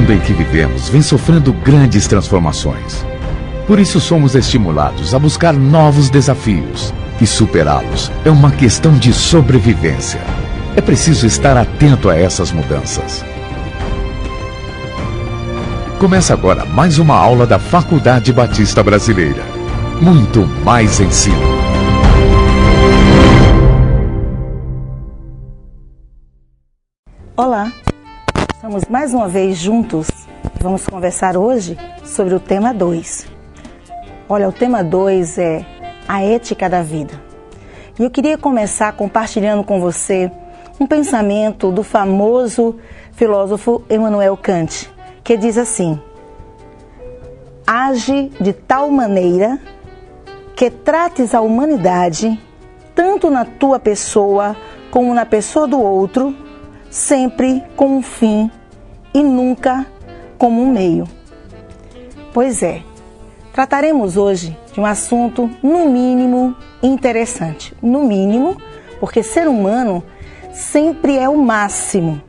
mundo em que vivemos vem sofrendo grandes transformações. Por isso somos estimulados a buscar novos desafios, e superá-los é uma questão de sobrevivência. É preciso estar atento a essas mudanças. Começa agora mais uma aula da Faculdade Batista Brasileira. Muito mais ensino. Olá, estamos mais uma vez juntos e vamos conversar hoje sobre o tema 2. Olha, o tema 2 é a ética da vida. E eu queria começar compartilhando com você um pensamento do famoso filósofo Immanuel Kant, que diz assim: age de tal maneira que trates a humanidade, tanto na tua pessoa como na pessoa do outro, sempre com um fim e nunca como um meio. Pois é, trataremos hoje de um assunto, no mínimo, interessante. No mínimo, porque ser humano sempre é o máximo.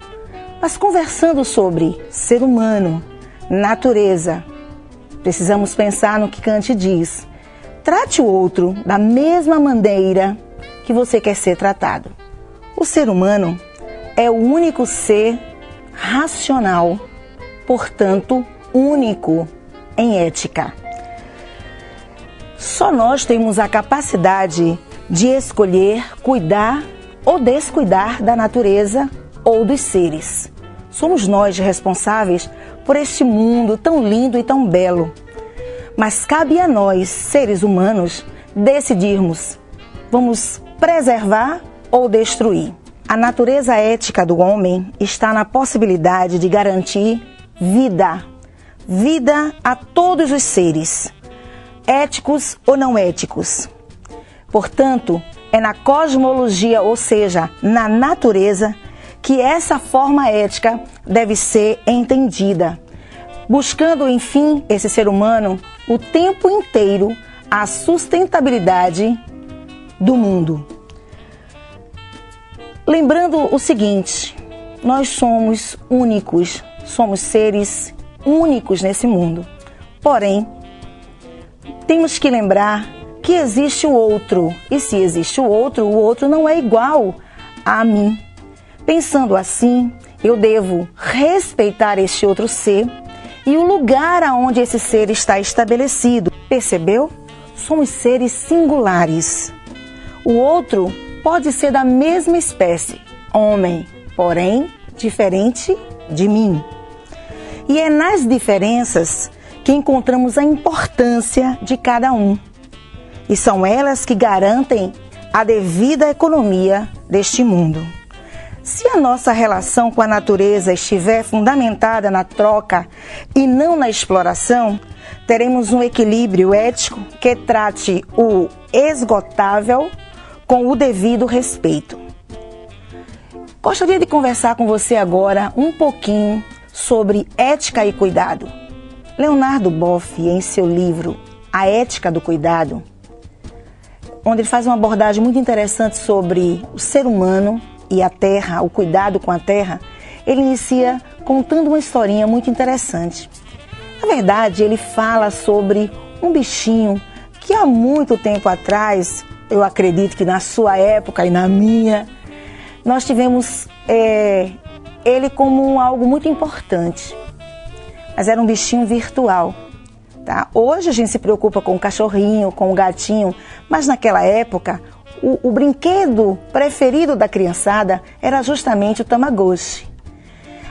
Mas conversando sobre ser humano, natureza, precisamos pensar no que Kant diz. Trate o outro da mesma maneira que você quer ser tratado. O ser humano é o único ser racional, portanto, único em ética. Só nós temos a capacidade de escolher cuidar ou descuidar da natureza ou dos seres. Somos nós responsáveis por este mundo tão lindo e tão belo. Mas cabe a nós, seres humanos, decidirmos: vamos preservar ou destruir? A natureza ética do homem está na possibilidade de garantir vida. Vida a todos os seres, éticos ou não éticos. Portanto, é na cosmologia, ou seja, na natureza, que essa forma ética deve ser entendida, buscando, enfim, esse ser humano, o tempo inteiro, a sustentabilidade do mundo. Lembrando o seguinte: nós somos únicos, somos seres únicos nesse mundo. Porém, temos que lembrar que existe o outro. E se existe o outro não é igual a mim. Pensando assim, eu devo respeitar este outro ser e o lugar aonde esse ser está estabelecido. Percebeu? Somos seres singulares. O outro pode ser da mesma espécie, homem, porém diferente de mim. E é nas diferenças que encontramos a importância de cada um. E são elas que garantem a devida economia deste mundo. Se a nossa relação com a natureza estiver fundamentada na troca e não na exploração, teremos um equilíbrio ético que trate o esgotável com o devido respeito. Gostaria de conversar com você agora um pouquinho sobre ética e cuidado. Leonardo Boff, em seu livro A Ética do Cuidado, onde ele faz uma abordagem muito interessante sobre o ser humano e a terra, o cuidado com a terra, ele inicia contando uma historinha muito interessante. Na verdade, ele fala sobre um bichinho que há muito tempo atrás, eu acredito que na sua época e na minha, nós tivemos ele como algo muito importante. Mas era um bichinho virtual. Tá? Hoje a gente se preocupa com o cachorrinho, com o gatinho, mas naquela época o brinquedo preferido da criançada era justamente o Tamagotchi.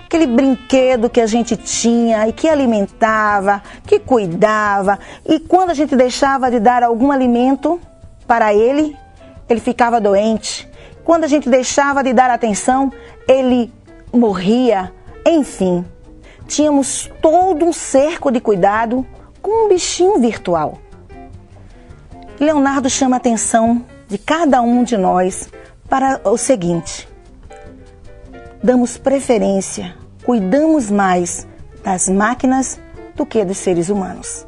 Aquele brinquedo que a gente tinha e que alimentava, que cuidava, e quando a gente deixava de dar algum alimento para ele, ele ficava doente. Quando a gente deixava de dar atenção, ele morria. Enfim, tínhamos todo um cerco de cuidado com um bichinho virtual. Leonardo chama a atenção de cada um de nós para o seguinte: damos preferência, cuidamos mais das máquinas do que dos seres humanos.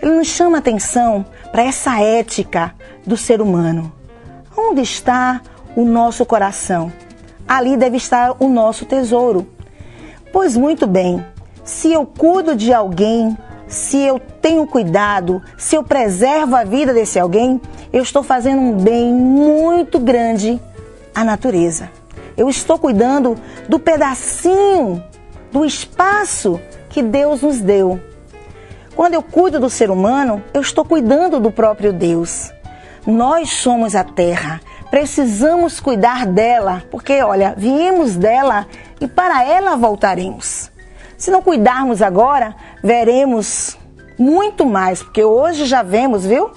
Ele nos chama a atenção para essa ética do ser humano. Onde está o nosso coração? Ali deve estar o nosso tesouro. Pois muito bem, Se eu cuido de alguém, se eu tenho cuidado, se eu preservo a vida desse alguém, eu estou fazendo um bem muito grande à natureza. Eu estou cuidando do pedacinho, do espaço que Deus nos deu. Quando eu cuido do ser humano, eu estou cuidando do próprio Deus. Nós somos a terra, precisamos cuidar dela, porque, olha, viemos dela e para ela voltaremos. Se não cuidarmos agora, veremos muito mais, porque hoje já vemos, viu?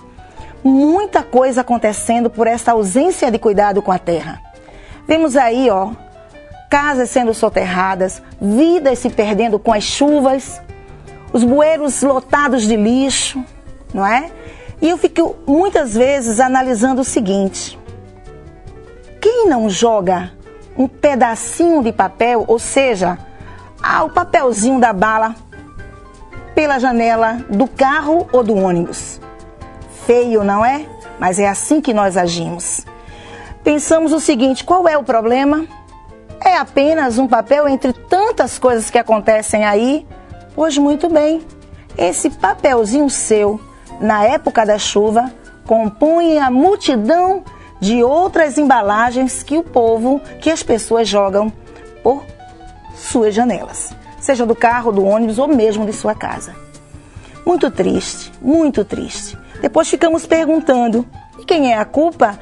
Muita coisa acontecendo por essa ausência de cuidado com a terra. Vemos aí, casas sendo soterradas, vidas se perdendo com as chuvas, os bueiros lotados de lixo, não é? E eu fico muitas vezes analisando o seguinte: quem não joga um pedacinho de papel, ou seja, o papelzinho da bala, pela janela do carro ou do ônibus? Feio, não é? Mas é assim que nós agimos. Pensamos o seguinte: qual é o problema? É apenas um papel entre tantas coisas que acontecem aí? Pois muito bem, esse papelzinho seu, na época da chuva, compõe a multidão de outras embalagens que as pessoas jogam por suas janelas, seja do carro, do ônibus ou mesmo de sua casa. Muito triste, muito triste. Depois ficamos perguntando: e quem é a culpa?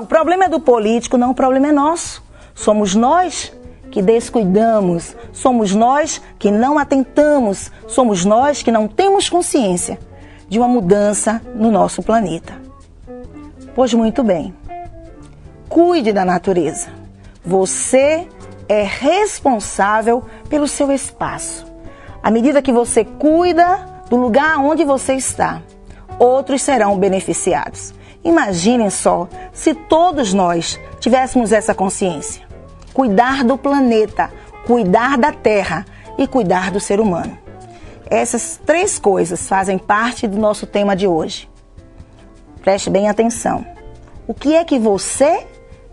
O problema é do político. Não, o problema é nosso. Somos nós que descuidamos, somos nós que não atentamos, somos nós que não temos consciência de uma mudança no nosso planeta. Pois muito bem, cuide da natureza. Você é responsável pelo seu espaço. À medida que você cuida do lugar onde você está, outros serão beneficiados. Imaginem só se todos nós tivéssemos essa consciência. Cuidar do planeta, cuidar da terra e cuidar do ser humano. Essas três coisas fazem parte do nosso tema de hoje. Preste bem atenção. O que é que você,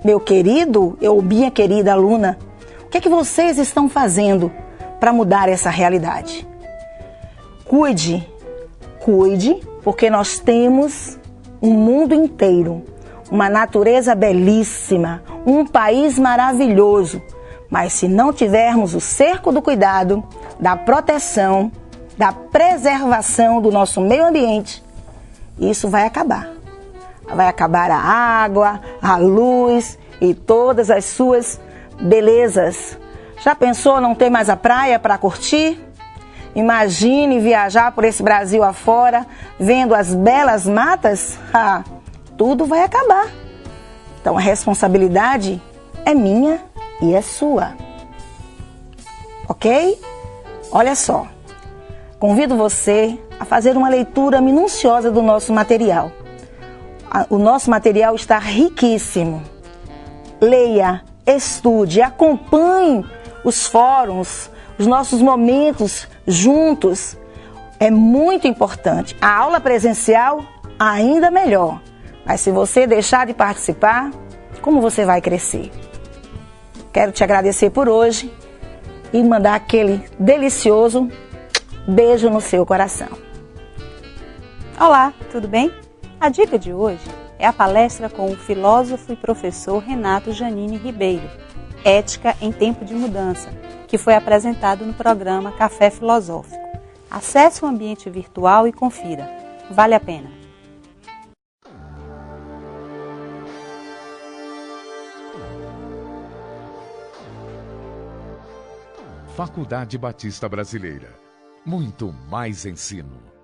meu querido ou minha querida aluna, o que é que vocês estão fazendo para mudar essa realidade? Cuide, porque nós temos um mundo inteiro, uma natureza belíssima, um país maravilhoso. Mas se não tivermos o cerco do cuidado, da proteção, da preservação do nosso meio ambiente, isso vai acabar. Vai acabar a água, a luz e todas as suas belezas. Já pensou não ter mais a praia para curtir? Imagine viajar por esse Brasil afora, vendo as belas matas. Tudo vai acabar. Então a responsabilidade é minha e é sua. Ok? Olha só, convido você a fazer uma leitura minuciosa do nosso material. O nosso material está riquíssimo. Leia, estude, acompanhe os fóruns, os nossos momentos juntos. É muito importante. A aula presencial, ainda melhor. Mas se você deixar de participar, como você vai crescer? Quero te agradecer por hoje e mandar aquele delicioso beijo no seu coração. Olá, tudo bem? A dica de hoje é a palestra com o filósofo e professor Renato Janine Ribeiro, Ética em Tempo de Mudança, que foi apresentado no programa Café Filosófico. Acesse o ambiente virtual e confira. Vale a pena. Faculdade Batista Brasileira. Muito mais ensino.